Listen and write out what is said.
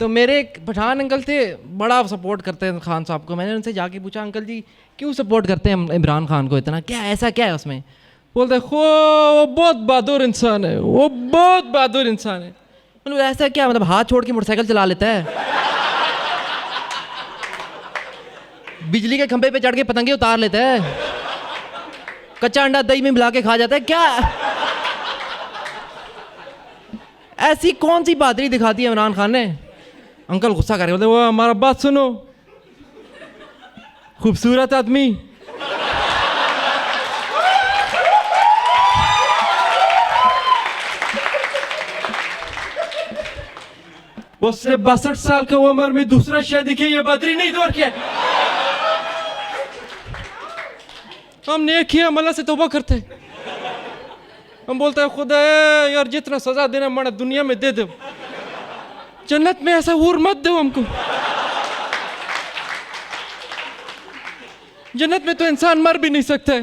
तो मेरे एक पठान अंकल थे, बड़ा सपोर्ट करते हैं खान साहब को। मैंने उनसे जाके पूछा, अंकल जी क्यों सपोर्ट करते हैं इमरान खान को इतना, क्या ऐसा क्या है उसमें? बोलते वो बहुत बहादुर इंसान है, वो बहुत बहादुर इंसान है। मतलब ऐसा क्या, मतलब हाथ छोड़ के मोटरसाइकिल चला लेता है, बिजली के खंभे पे चढ़ के पतंगे उतार लेता है, कच्चा अंडा दही में मिला के खा जाता है, क्या ऐसी कौन सी बहादुरी दिखाती है इमरान खान ने? अंकल गुस्सा कर रहे बोलते, वो हमारा बात सुनो, खूबसूरत आदमी, वो सिर्फ 62 साल का उम्र में दूसरा शादी की, ये बहादुरी नहीं दौड़ के। हम नेक ही अमला से तौबा करते हैं। हम बोलते हैं खुदा यार जितना सजा देना मना दुनिया में दे दो, जन्नत में ऐसा हूर मत दो हमको। जन्नत में तो इंसान मर भी नहीं सकता है।